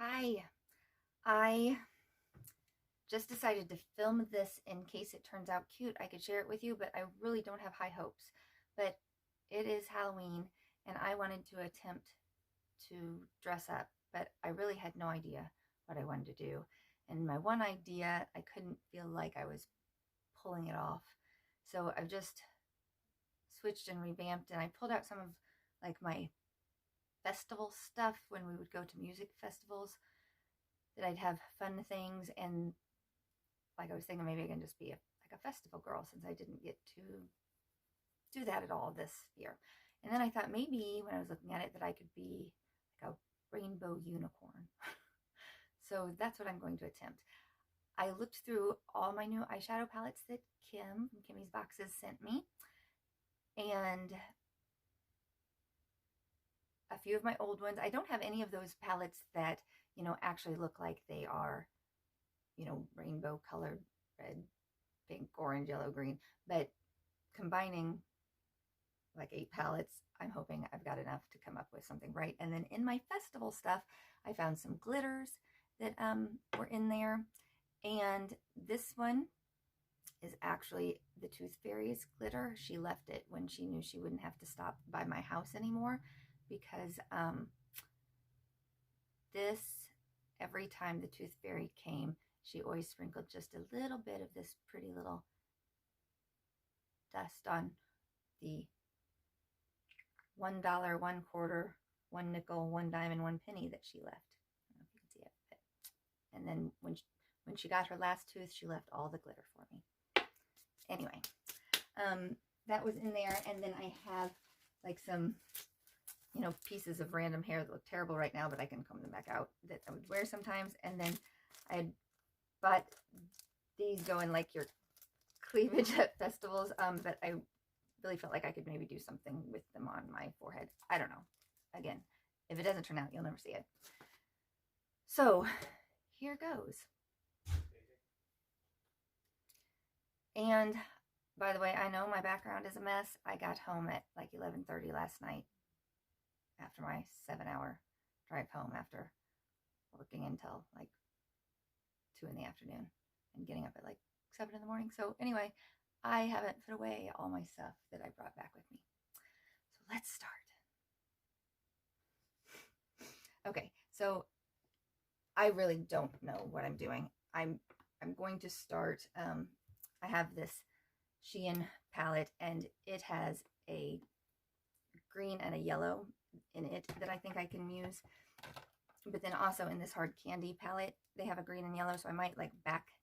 Hi, I just decided to film this in case it turns out cute. I could share it with you, but I really don't have high hopes. But it is Halloween, and I wanted to attempt to dress up, but I really had no idea what I wanted to do. And my one idea, I couldn't feel like I was pulling it off. So I've just switched and revamped, and I pulled out some of like my festival stuff when we would go to music festivals that I'd have fun things, and like I was thinking maybe I can just be like a festival girl since I didn't get to do that at all this year. And then I thought maybe when I was looking at it that I could be like a rainbow unicorn. So that's what I'm going to attempt. I looked through all my new eyeshadow palettes that Kim from Kimmy's Boxes sent me, and a few of my old ones. I don't have any of those palettes that, actually look like they are, rainbow colored, red, pink, orange, yellow, green. But combining like 8 palettes, I'm hoping I've got enough to come up with something right. And then in my festival stuff, I found some glitters that were in there. And this one is actually the Tooth Fairy's glitter. She left it when she knew she wouldn't have to stop by my house anymore, because this, every time the Tooth Fairy came, she always sprinkled just a little bit of this pretty little dust on the $1, 1/4, 1 nickel, 1 dime, and 1 penny that she left. I don't know if you can see it, but, and then when she got her last tooth, she left all the glitter for me. Anyway, that was in there, and then I have like some, pieces of random hair that look terrible right now, but I can comb them back out, that I would wear sometimes. And then I had bought these go in like your cleavage at festivals, but I really felt like I could maybe do something with them on my forehead. I don't know. Again, if it doesn't turn out, you'll never see it. So here goes. And by the way, I know my background is a mess. I got home at like 11:30 last night after my 7-hour drive home after working until like 2 in the afternoon and getting up at like 7 in the morning. So anyway, I haven't put away all my stuff that I brought back with me. So let's start. Okay, so I really don't know what I'm doing. I'm going to start. I have this Shein palette, and it has a green and a yellow in it that I think I can use. But then also in this hard candy palette, they have a green and yellow, so I might like back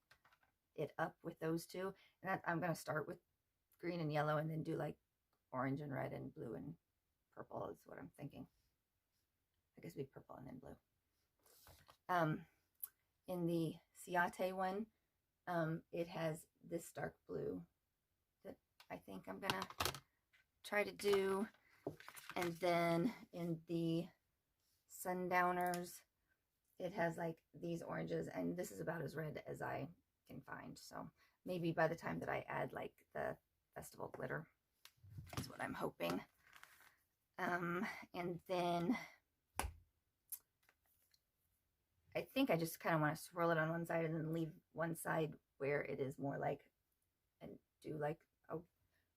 it up with those two. And I'm going to start with green and yellow and then do like orange and red and blue and purple is what I'm thinking. I guess it'd be purple and then blue. In the Ciate one, it has this dark blue that I think I'm going to try to do. And then in the Sundowners, it has like these oranges, and this is about as red as I can find. So maybe by the time that I add like the festival glitter is what I'm hoping. And then I think I just kind of want to swirl it on one side and then leave one side where it is more like, and do like a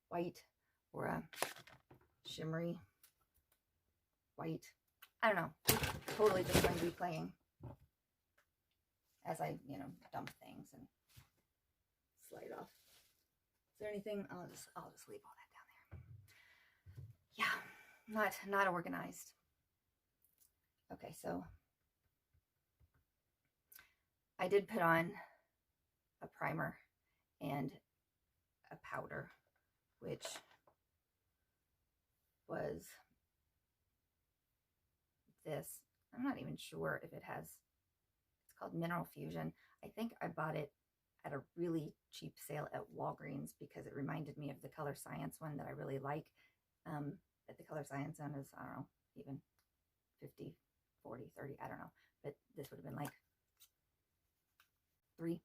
white or a shimmery white. I don't know. Totally just going to be playing as I, dump things and slide off. Is there anything? I'll just leave all that down there. Yeah, not organized. Okay, so I did put on a primer and a powder, which was this. I'm not even sure if it has, it's called Mineral Fusion. I think I bought it at a really cheap sale at Walgreens because it reminded me of the Color Science one that I really like. But the Color Science one is, I don't know, even 50, 40, 30, I don't know. But this would have been like $3.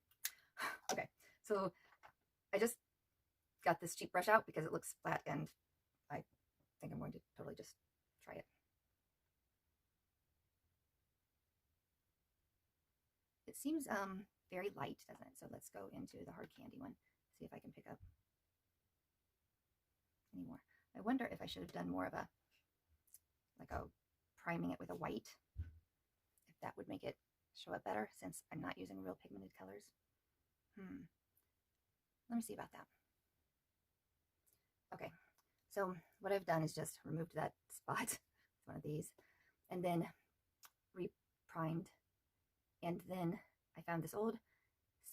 Okay, so I just got this cheap brush out because it looks flat, and I think I'm going to totally just try it. it seems very light, doesn't it? So let's go into the hard candy one, see if I can pick up any more. I wonder if I should have done more of a, like a priming it with a white, if that would make it show up better, since I'm not using real pigmented colors. Let me see about that. Okay, so what I've done is just removed that spot, one of these, and then re-primed. And then I found this old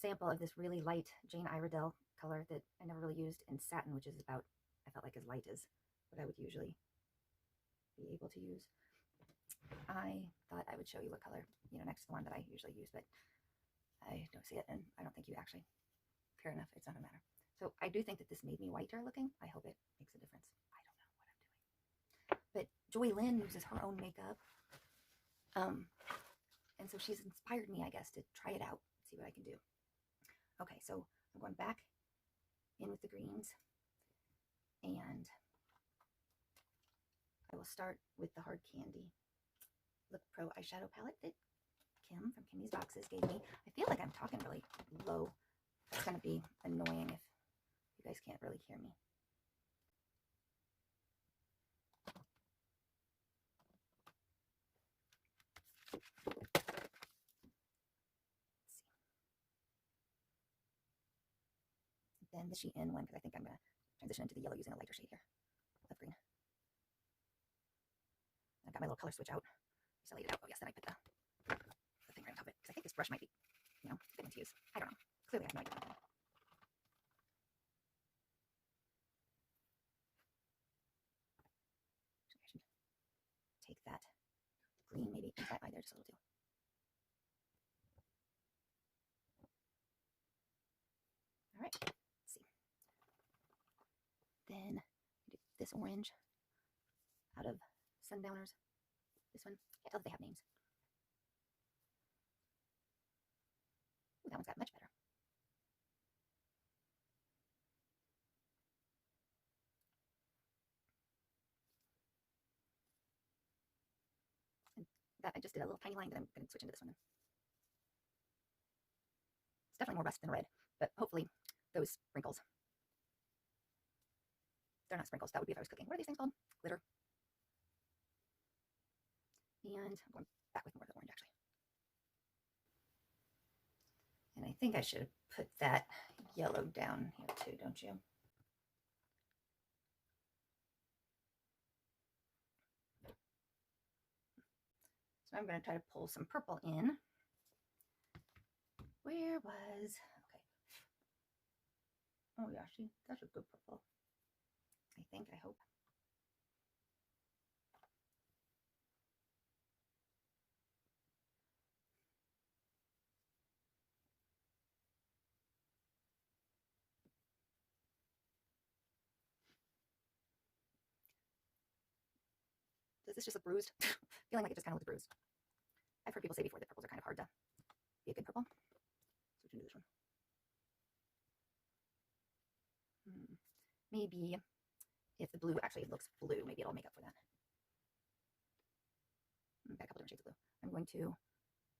sample of this really light Jane Iredale color that I never really used in satin, which is about, I felt like, as light as what I would usually be able to use. I thought I would show you what color, next to the one that I usually use, but I don't see it, and I don't think you actually care enough. It's not a matter. So I do think that this made me whiter looking. I hope it makes a difference. I don't know what I'm doing. But Joy Lynn uses her own makeup. And so she's inspired me, I guess, to try it out, see what I can do. Okay, so I'm going back in with the greens, and I will start with the Hard Candy Look Pro eyeshadow palette that Kim from Kimmy's Boxes gave me. I feel like I'm talking really low. It's going to be annoying if you guys can't really hear me. Then the Shein one, because I think I'm going to transition into the yellow using a lighter shade here of green. I've got my little color switch out. So I laid it out. Oh yes, then I put the thing right on top of it, because I think this brush might be, a good one to use. I don't know. Clearly I have no idea. So I should take that green maybe inside there just a little too. All right, let's see. Then do this orange out of Sundowners. This one, can't tell if they have names. Ooh, that one's got much better. And that I just did a little tiny line that I'm going to switch into this one. It's definitely more rust than red, but hopefully those sprinkles. They're not sprinkles. That would be if I was cooking. What are these things called? Glitter. And I'm going back with more of the orange, actually. And I think I should have put that yellow down here too, don't you? So I'm going to try to pull some purple in. Where was, okay. Oh yeah, see, that's a good purple. I think, I hope. Does this just look bruised? Feeling like it just kind of looks bruised. I've heard people say before that purples are kind of hard to be a good purple. Switch into this one. Maybe if the blue actually looks blue, maybe it'll make up for that. I've got a couple different shades of blue. I'm going to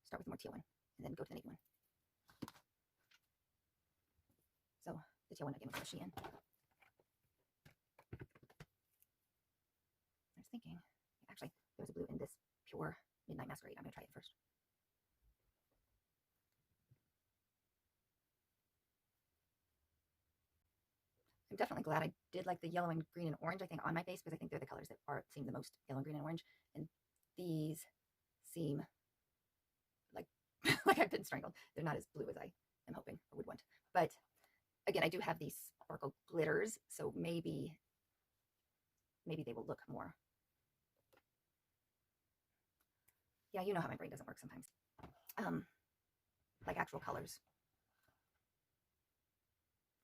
start with the more teal one and then go to the navy one. So the teal one again with the Shein. I was thinking, actually, there was a blue in this pure Midnight Masquerade. I'm going to try it first. I'm definitely glad I did like the yellow and green and orange, I think, on my face, because I think they're the colors that seem the most yellow, green, and orange. And these seem like like I've been strangled. They're not as blue as I am hoping or would want. But again, I do have these sparkle glitters, so maybe they will look more. Yeah, you know how my brain doesn't work sometimes. Like actual colors.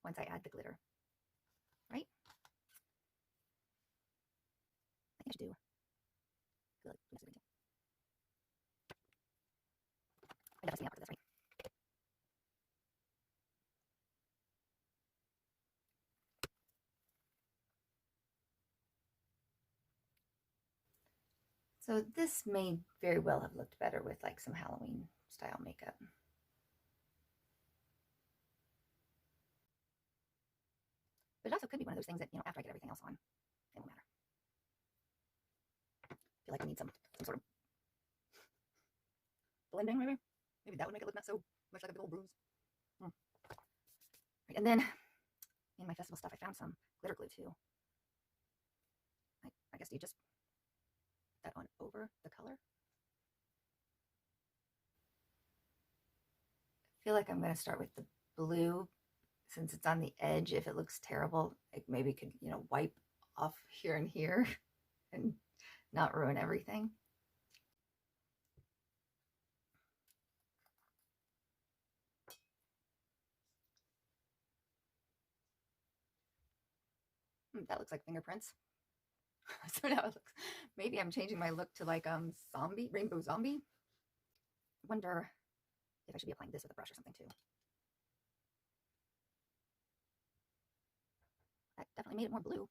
Once I add the glitter. Right? I think I should do good. I never seen that part of this, right? So this may very well have looked better with like some Halloween style makeup. But it also could be one of those things that, after I get everything else on, it won't matter. I feel like I need some sort of blending, maybe. Maybe that would make it look not so much like a big old bruise. Right, and then in my festival stuff, I found some glitter glue too. I guess you just put that on over the color. I feel like I'm going to start with the blue since it's on the edge. If it looks terrible, I maybe could, wipe off here and here and not ruin everything. That looks like fingerprints. So now it looks, maybe I'm changing my look to like zombie, rainbow zombie. I wonder if I should be applying this with a brush or something too. That definitely made it more blue.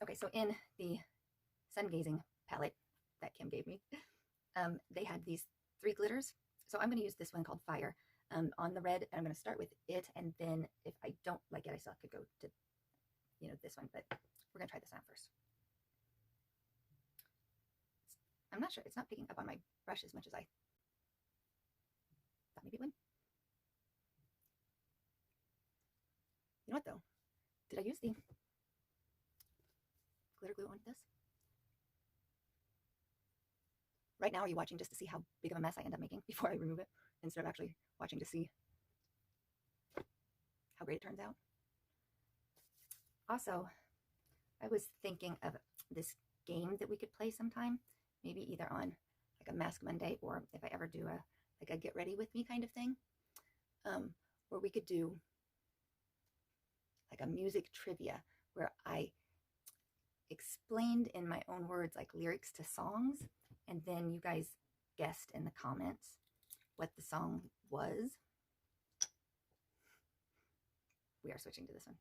Okay, so in the sun gazing palette that Kim gave me, they had these 3 glitters. So I'm going to use this one called Fire on the red, and I'm going to start with it, and then if I don't like it, I still could go to, this one, but we're going to try this one out first. I'm not sure. It's not picking up on my brush as much as I thought maybe it would. You know what, though? Did I use the glitter glue on this? Right now, are you watching just to see how big of a mess I end up making before I remove it, instead of actually watching to see how great it turns out? Also, I was thinking of this game that we could play sometime, maybe either on like a Mask Monday, or if I ever do a get ready with me kind of thing, where we could do like a music trivia where I explained in my own words like lyrics to songs, and then you guys guessed in the comments what the song was. We are switching to this one.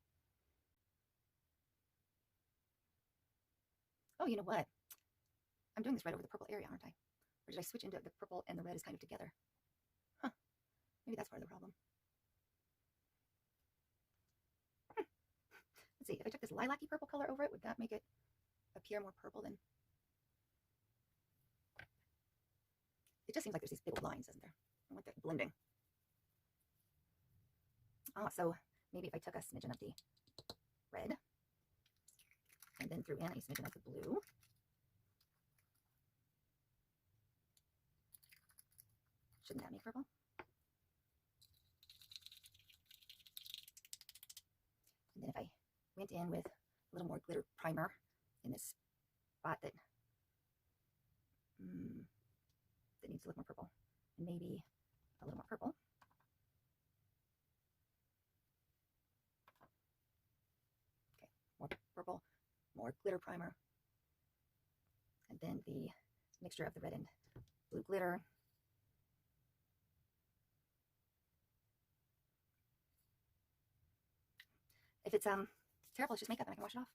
Oh, you know what? I'm doing this right over the purple area, aren't I? Or did I switch into the purple and the red is kind of together? Huh. Maybe that's part of the problem. Let's see. If I took this lilac-y purple color over it, would that make it appear more purple than... It just seems like there's these big old lines, doesn't there? I want that blending. Oh, so maybe if I took a smidgen of the red and then threw in a smidgen of the blue. Shouldn't that make purple? And then if I went in with a little more glitter primer in this spot that needs to look more purple, and maybe a little more purple. Okay, more purple, more glitter primer, and then the mixture of the red and blue glitter. If it's terrible, it's just makeup and I can wash it off,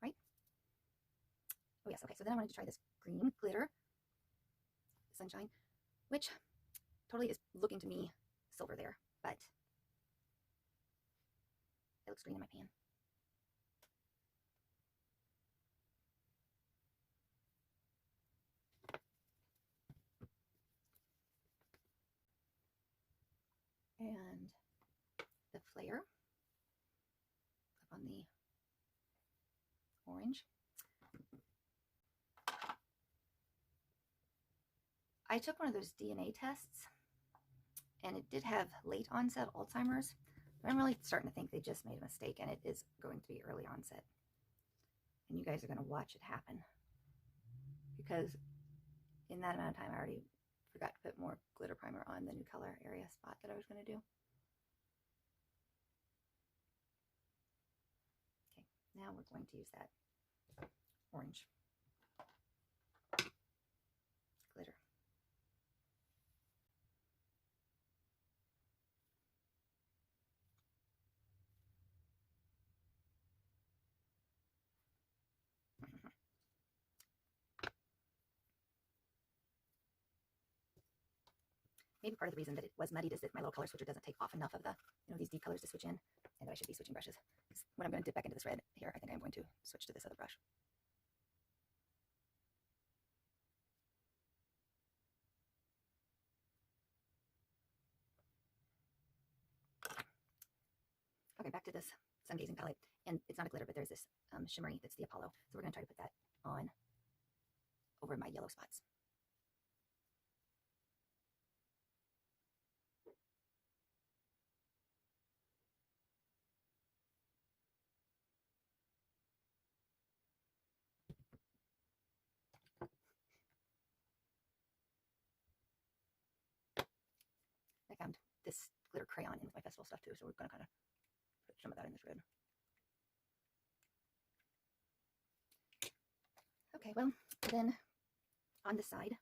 right? Oh yes, okay, so then I wanted to try this green glitter sunshine, which totally is looking to me silver there, but it looks green in my pan. And the flare up on the orange. I took one of those DNA tests, and it did have late onset Alzheimer's, but I'm really starting to think they just made a mistake, and it is going to be early onset. And you guys are going to watch it happen, because in that amount of time, I already forgot to put more glitter primer on the new color area spot that I was going to do. Okay, now we're going to use that orange glitter. maybe part of the reason that it was muddied is that my little color switcher doesn't take off enough of the, these deep colors to switch in, and that I should be switching brushes. When I'm going to dip back into this red here, I think I'm going to switch to this other brush. Okay, back to this Sun Gazing palette, and it's not a glitter, but there's this shimmery that's the Apollo, so we're going to try to put that on over my yellow spots. I found this glitter crayon in with my festival stuff too, so we're going to kind of put some of that in this red. Okay, well, then on the side,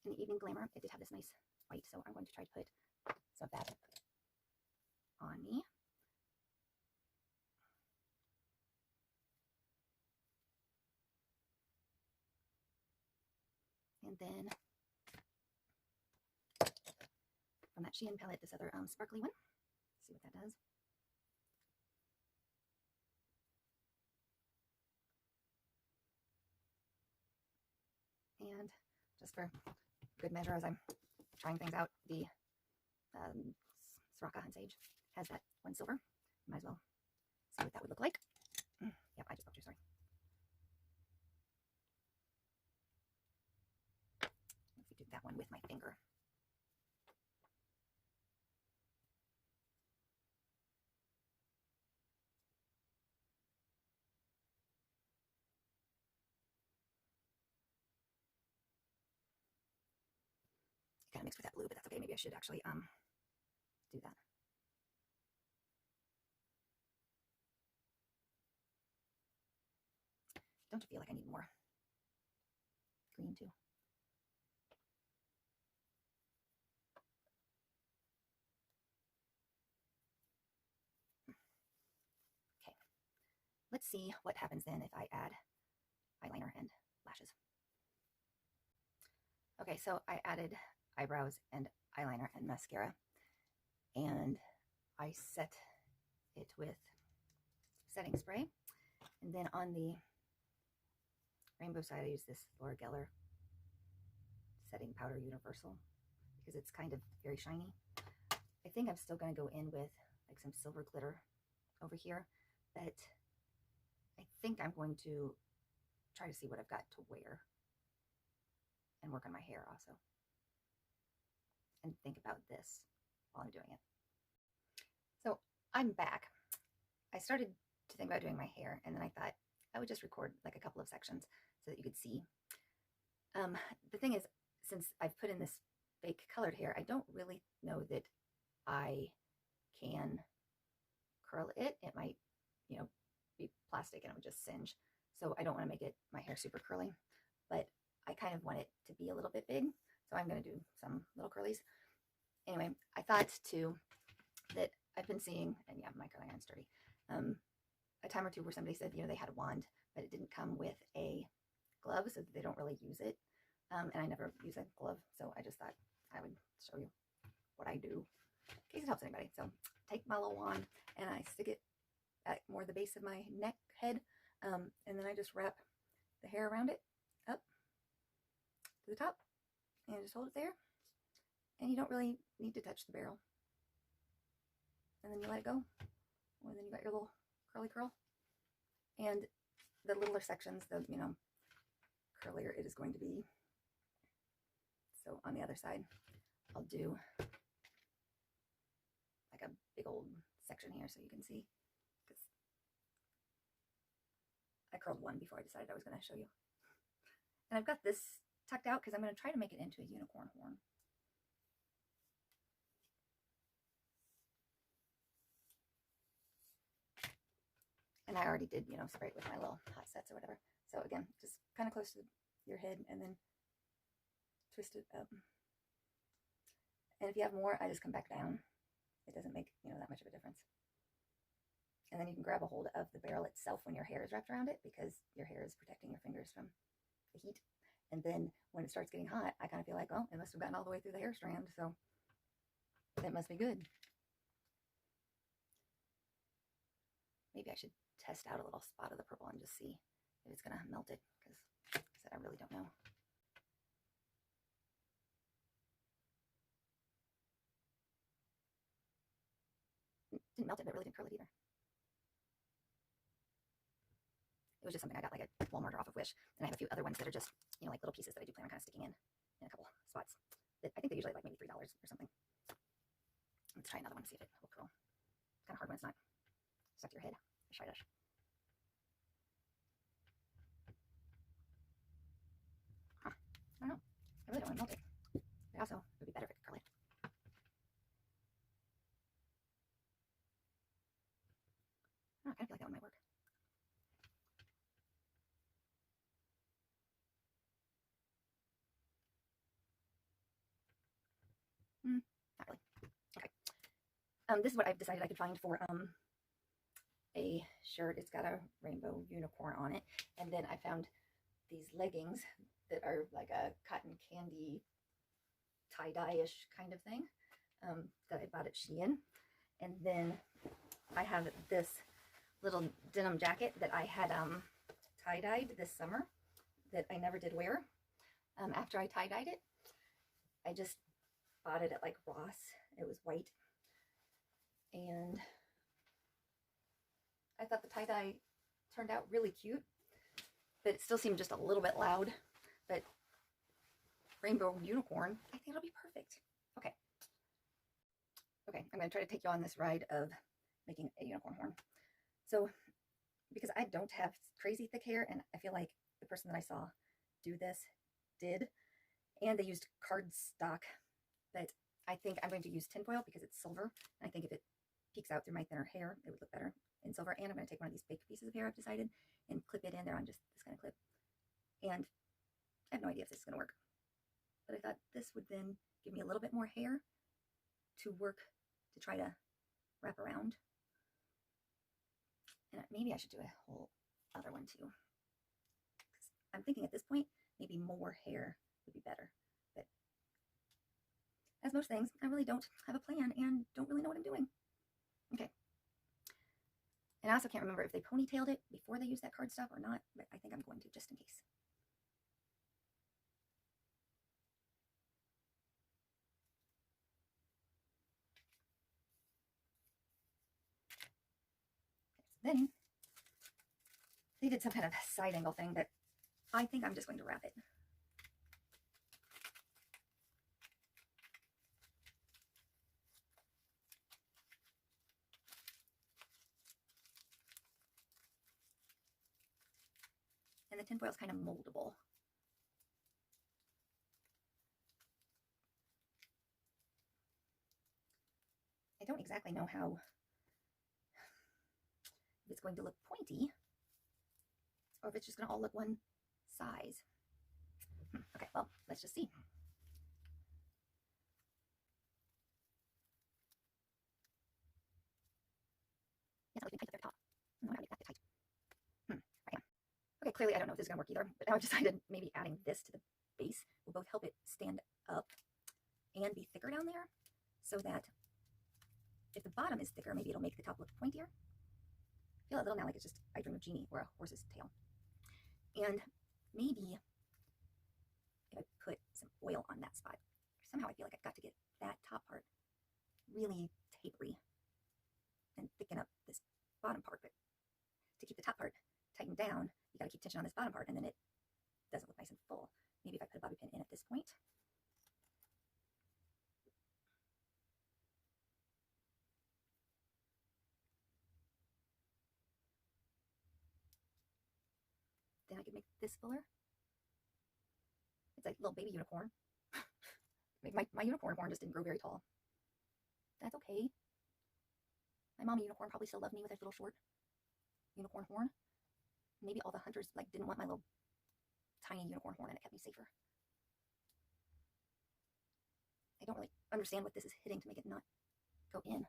in the Evening Glamour, it did have this nice white, so I'm going to try to put some of that on me. And then from that Shein palette, this other sparkly one. Let's see what that does. And just for good measure, as I'm trying things out, the Sriracha and Sage has that one silver. Might as well see what that would look like. Yep, I just broke you, sorry. If we do that one with my finger. Kind of mixed with that blue, but that's okay. Maybe I should actually do that. Don't you feel like I need more green too? Okay, let's see what happens then if I add eyeliner and lashes. Okay, so I added eyebrows and eyeliner and mascara, and I set it with setting spray, and then on the rainbow side I use this Laura Geller setting powder universal because it's kind of very shiny. I think I'm still going to go in with like some silver glitter over here, but I think I'm going to try to see what I've got to wear and work on my hair also, and think about this while I'm doing it. So I'm back. I started to think about doing my hair, and then I thought I would just record like a couple of sections so that you could see. The thing is, since I've put in this fake colored hair, I don't really know that I can curl it. It might, be plastic and it would just singe. So I don't want to make my hair super curly, but I kind of want it to be a little bit big. So I'm going to do some little curlies. Anyway, I thought too that I've been seeing, and yeah, my curling iron's dirty, a time or two where somebody said, they had a wand, but it didn't come with a glove, so they don't really use it. And I never use a glove, so I just thought I would show you what I do in case it helps anybody. So take my little wand and I stick it at more the base of my neck head, and then I just wrap the hair around it up to the top and just hold it there, and you don't really need to touch the barrel, and then you let it go, and then you got your little curly curl. And the littler sections, the curlier it is going to be. So on the other side I'll do like a big old section here so you can see, because I curled one before I decided I was going to show you. And I've got this tucked out because I'm going to try to make it into a unicorn horn. And I already did, spray it with my little hot sets or whatever. So again, just kind of close to your head and then twist it up. And if you have more, I just come back down. It doesn't make, that much of a difference. And then you can grab a hold of the barrel itself when your hair is wrapped around it, because your hair is protecting your fingers from the heat. And then when it starts getting hot, I kind of feel like, oh, it must have gotten all the way through the hair strand, so that must be good. Maybe I should test out a little spot of the purple and just see if it's going to melt it, because like I said, I really don't know. Didn't melt it, but it really didn't curl it either. It was just something I got like at Walmart or off of Wish. And I have a few other ones that are just, you know, like little pieces that I do plan on kind of sticking in a couple spots. That I think they usually like maybe $3 or something. Let's try another one and see if it will curl. It's kind of hard when it's not stuck to your head. Let's try this. Huh. I don't know. I really don't want to melt it. But also, it would be better if it could curl it. I kind of feel like that one might work. Not really. Okay. This is what I've decided I could find for a shirt. It's got a rainbow unicorn on it. And then I found these leggings that are like a cotton candy tie-dye-ish kind of thing that I bought at Shein. And then I have this little denim jacket that I had tie-dyed this summer that I never did wear. After I tie-dyed it, I just bought it at like Ross. It was white. And I thought the tie-dye turned out really cute, but it still seemed just a little bit loud. But rainbow unicorn, I think it'll be perfect. Okay. Okay, I'm going to try to take you on this ride of making a unicorn horn. So, because I don't have crazy thick hair, and I feel like the person that I saw do this did, and they used cardstock, but I think I'm going to use tinfoil because it's silver, and I think if it peeks out through my thinner hair, it would look better in silver. And I'm going to take one of these big pieces of hair, I've decided, and clip it in there on just this kind of clip. And I have no idea if this is going to work, but I thought this would then give me a little bit more hair to work to try to wrap around. And maybe I should do a whole other one too. I'm thinking at this point, maybe more hair would be better. But as most things, I really don't have a plan and don't really know what I'm doing. Okay. And I also can't remember if they ponytailed it before they used that cardstock or not, but I think I'm going to just in case. Then they did some kind of side angle thing, but I think I'm just going to wrap it. And the tinfoil is kind of moldable. I don't exactly know how if it's going to look pointy or if it's just going to all look one size. Okay, well, let's just see. Yes, I tight at the top. No, I gotta make that tight. I am. Okay, clearly I don't know if this is gonna work either, but now I've decided maybe adding this to the base will both help it stand up and be thicker down there, so that if the bottom is thicker, maybe it'll make the top look pointier. I feel a little now like it's just I Dream of Jeannie or a horse's tail. And maybe if I put some oil on that spot, somehow I feel like I've got to get that top part really tapery and thicken up this bottom part. But to keep the top part tightened down, you got to keep tension on this bottom part, and then it doesn't look nice and full. Maybe if I put a bobby pin in at this point. Then I could make this fuller. It's like a little baby unicorn. my unicorn horn just didn't grow very tall. That's okay. My mommy unicorn probably still loved me with her little short unicorn horn. Maybe all the hunters like didn't want my little tiny unicorn horn, and it kept me safer. I don't really understand what this is hitting to make it not go in.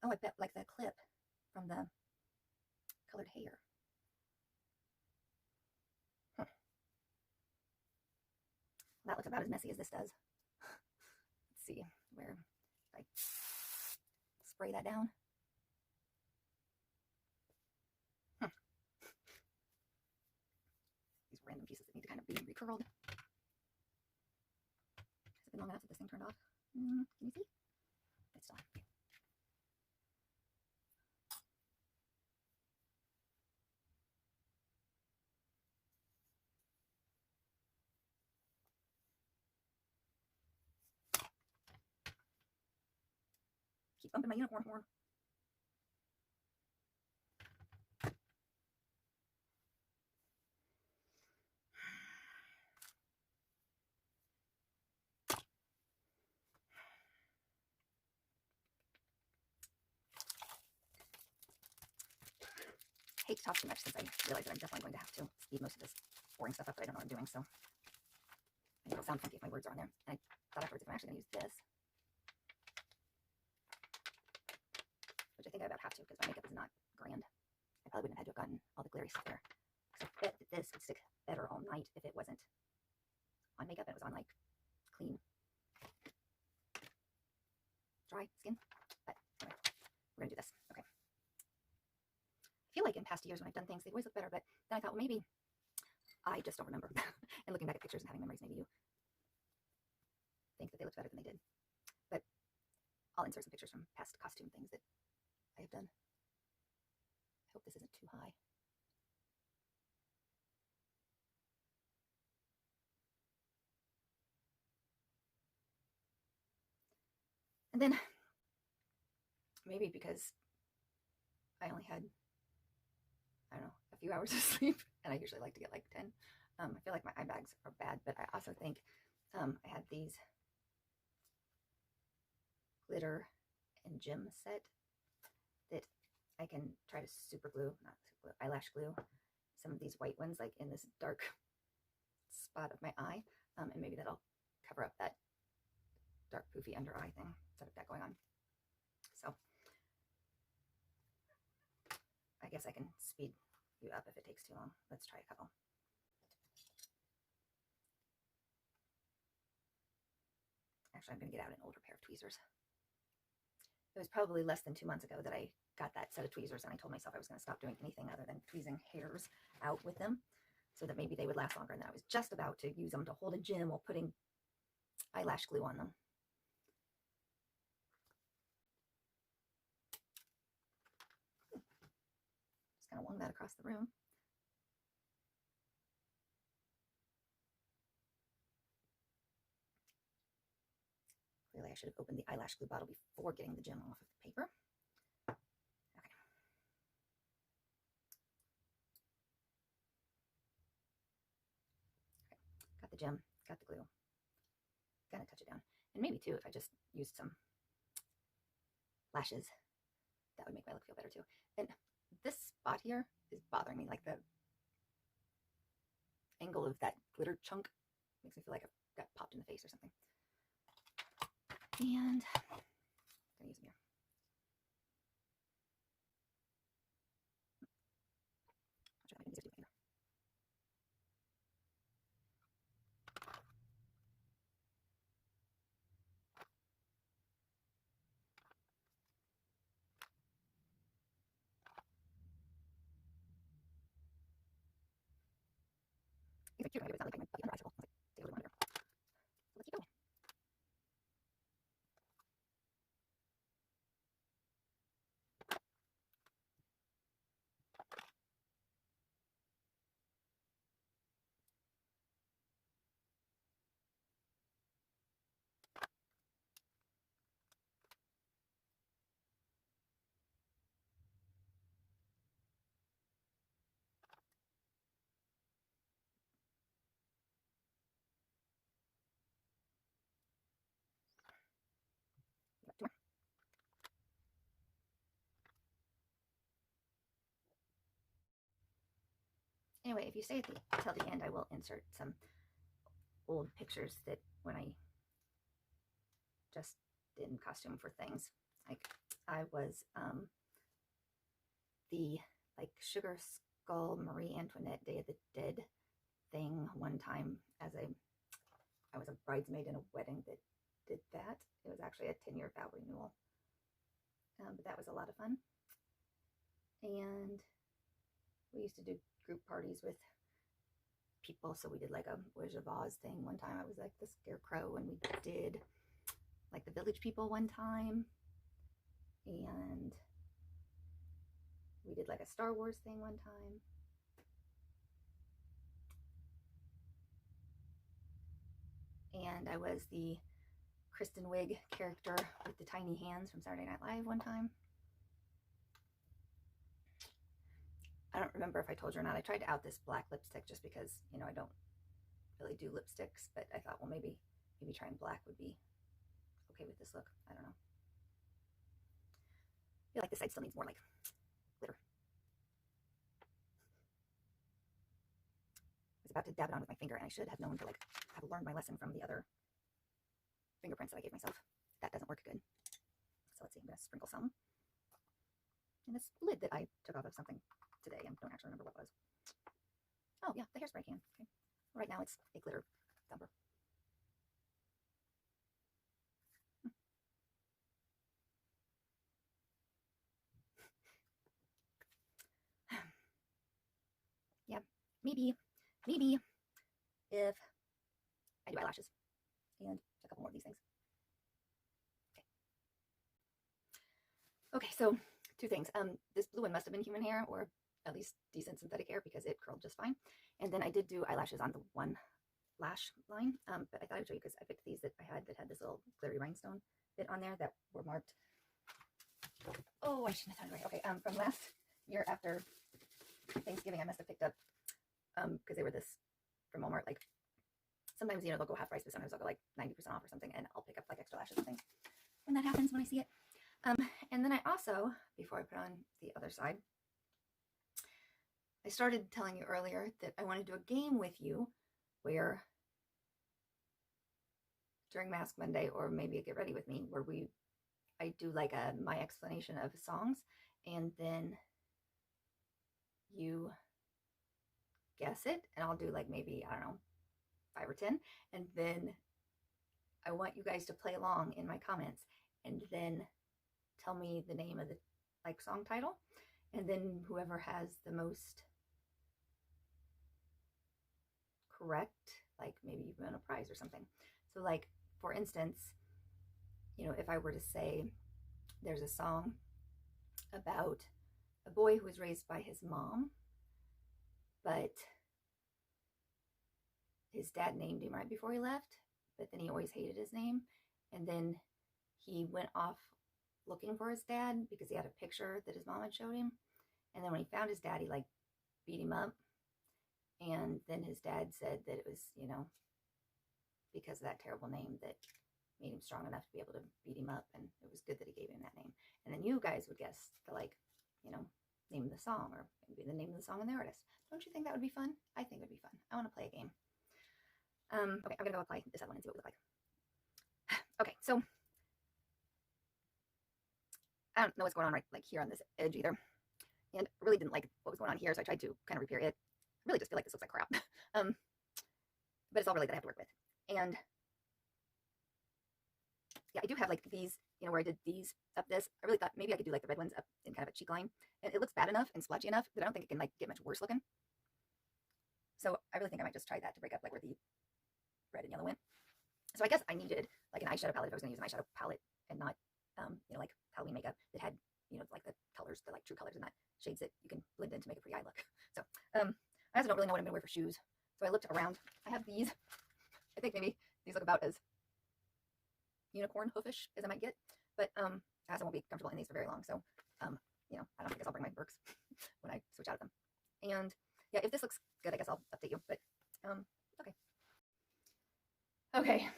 Oh, I bet like the clip from the colored hair. Huh. That looks about as messy as this does. Let's see where I spray that down. These random pieces that need to kind of be recurled. Has it been long enough that this thing turned off? Can you see? It's still on. Okay. Keep bumping my unicorn horn. I hate to talk too much since I realize that I'm definitely going to have to speed most of this boring stuff up that I don't know what I'm doing, so I think it'll sound funky if my words are on there. And I thought afterwards if I'm actually going to use this, which I think I about have to because my makeup is not grand. I probably wouldn't have had to have gotten all the glittery stuff there. Because I bet that this would stick better all night if it wasn't on makeup and it was on like clean, dry skin. But anyway, we're going to do this. Okay. I feel like in past years when I've done things, they always look better, but then I thought, well, maybe I just don't remember. And looking back at pictures and having memories, maybe you think that they looked better than they did. But I'll insert some pictures from past costume things that I have done. I hope this isn't too high. And then maybe because I only had, I don't know, a few hours of sleep, and I usually like to get like 10. I feel like my eye bags are bad, but I also think I had these glitter and gem set that I can try to super glue, not super glue, eyelash glue some of these white ones like in this dark spot of my eye, and maybe that'll cover up that dark poofy under eye thing instead of that going on. So I guess I can speed you up if it takes too long. Let's try a couple. Actually, I'm going to get out an older pair of tweezers. It was probably less than 2 months ago that I got that set of tweezers, and I told myself I was going to stop doing anything other than tweezing hairs out with them so that maybe they would last longer. And then I was just about to use them to hold a gem while putting eyelash glue on them. Just kind of wung that across the room. Clearly, I should have opened the eyelash glue bottle before getting the gem off of the paper. Okay. Got the gem, got the glue. Gonna touch it down. And maybe too, if I just used some lashes, that would make my look feel better too. And this spot here is bothering me, like the angle of that glitter chunk makes me feel like I've got popped in the face or something. And I'm gonna use them here. I'll try to make it easier to do. These are cute. It's not like my puppy under icicle. Like, take a little bit longer. So let's keep going. Two more. Anyway, if you stay till the end, I will insert some old pictures that when I just did in costume for things. Like I was the like Sugar Skull Marie Antoinette Day of the Dead thing one time as I was a bridesmaid in a wedding that did that. It was actually a 10-year vow renewal. But that was a lot of fun. And we used to do group parties with people. So we did like a Wizard of Oz thing one time. I was like the Scarecrow, and we did like the Village People one time. And we did like a Star Wars thing one time. And I was the Kristen Wiig character with the tiny hands from Saturday Night Live one time. I don't remember if I told you or not. I tried to out this black lipstick just because, you know, I don't really do lipsticks, but I thought, well, maybe trying black would be okay with this look. I don't know. I feel like this side still needs more like glitter. I was about to dab it on with my finger, and I should have known to like have learned my lesson from the other fingerprints that I gave myself. That doesn't work good. So let's see, I'm gonna sprinkle some. And this lid that I took off of something today and don't actually remember what it was. Oh yeah, the hairspray can. Okay. Right now it's a glitter thumper. Yeah, maybe if I do eyelashes and a couple more of these things. Okay, so two things. This blue one must have been human hair, or at least decent synthetic hair, because it curled just fine. And then I did do eyelashes on the one lash line, but I thought I'd show you because I picked these that I had that had this little glittery rhinestone bit on there that were marked. Oh, I shouldn't have done it right. Okay, from last year after Thanksgiving, I must have picked up, because they were this from Walmart, like sometimes, you know, they'll go half price, but sometimes they'll go like 90% off or something, and I'll pick up like extra lashes and things when that happens, when I see it. And then I also, before I put on the other side, I started telling you earlier that I want to do a game with you where during Mask Monday, or maybe a Get Ready With Me, where I do like my explanation of songs, and then you guess it, and I'll do like maybe, I don't know, 5 or 10, and then I want you guys to play along in my comments, and then tell me the name of the like song title, and then whoever has the most correct, like maybe you win a prize or something. So like, for instance, you know, if I were to say there's a song about a boy who was raised by his mom, but his dad named him right before he left, but then he always hated his name, and then he went off looking for his dad because he had a picture that his mom had showed him, and then when he found his dad, he like beat him up, and then his dad said that it was, you know, because of that terrible name that made him strong enough to be able to beat him up, and it was good that he gave him that name. And then you guys would guess the, like, you know, name of the song, or maybe the name of the song and the artist. Don't you think that would be fun? I think it would be fun. I want to play a game. Okay, I'm gonna go apply this other one and see what it would look like. Okay, so I don't know what's going on right like here on this edge either, and I really didn't like what was going on here, so I tried to kind of repair it. I really just feel like this looks like crap. But it's all really that I have to work with. And yeah, I do have like these, you know, where I did these up this. I really thought maybe I could do like the red ones up in kind of a cheek line, and it looks bad enough and splotchy enough that I don't think it can like get much worse looking. So I really think I might just try that to break up like where the red and yellow went. So I guess I needed like an eyeshadow palette if I was going to use an eyeshadow palette, and not, you know, like Halloween makeup that had, you know, like the colors, the like true colors, and not shades that you can blend in to make a pretty eye look. So I also don't really know what I'm going to wear for shoes. So I looked around. I have these. I think maybe these look about as unicorn hoofish as I might get, but I also won't be comfortable in these for very long. So, you know, I don't think I'll bring my Birks when I switch out of them. And yeah, if this looks good, I guess I'll update you. But okay.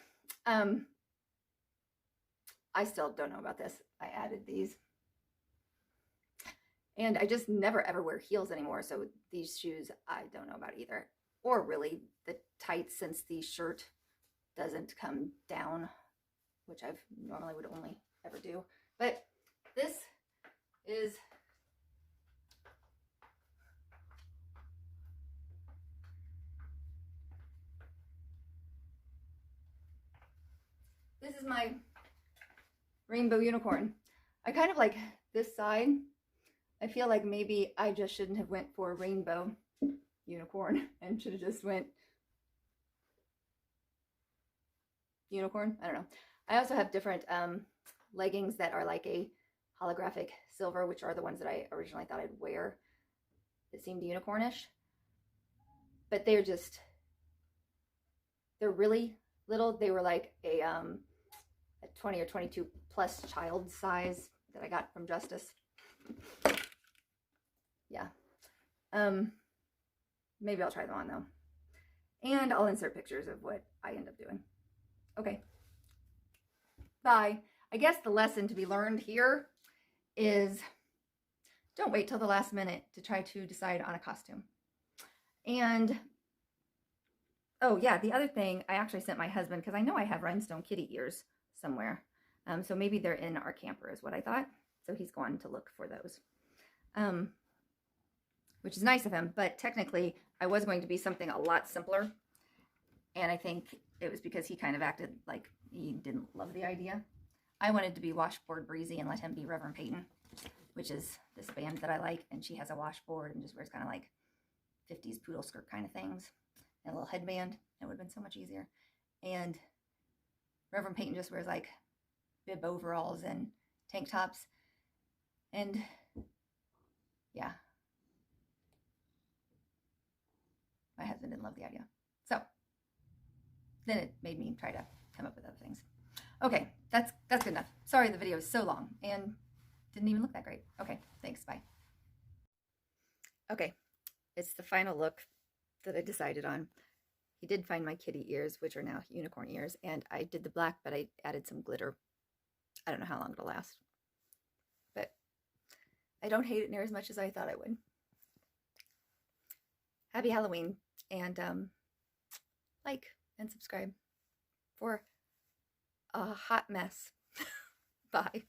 I still don't know about this. I added these, and I just never ever wear heels anymore. So these shoes I don't know about either, or really the tights, since the shirt doesn't come down, which I've normally would only ever do. But This is my rainbow unicorn. I kind of like this side. I feel like maybe I just shouldn't have went for a rainbow unicorn and should have just went unicorn. I don't know. I also have different leggings that are like a holographic silver, which are the ones that I originally thought I'd wear that seemed unicornish. But they're really little. They were like a 20 or 22 plus child size that I got from Justice. Yeah. Maybe I'll try them on though. And I'll insert pictures of what I end up doing. Okay. Bye. I guess the lesson to be learned here is don't wait till the last minute to try to decide on a costume. And oh yeah, the other thing I actually sent my husband, because I know I have rhinestone kitty ears somewhere. So maybe they're in our camper is what I thought. So he's gone to look for those. Which is nice of him, but technically I was going to be something a lot simpler. And I think it was because he kind of acted like he didn't love the idea. I wanted to be Washboard Breezy and let him be Reverend Peyton, which is this band that I like. And she has a washboard and just wears kind of like 50s poodle skirt kind of things and a little headband. It would have been so much easier. And Reverend Peyton just wears like bib overalls and tank tops. And yeah, my husband didn't love the idea. So then it made me try to come up with other things. Okay, that's good enough. Sorry the video is so long and didn't even look that great. Okay, thanks, bye. Okay, it's the final look that I decided on. He did find my kitty ears, which are now unicorn ears, and I did the black, but I added some glitter. I don't know how long it'll last, but I don't hate it near as much as I thought I would. Happy Halloween, and like and subscribe for a hot mess. Bye.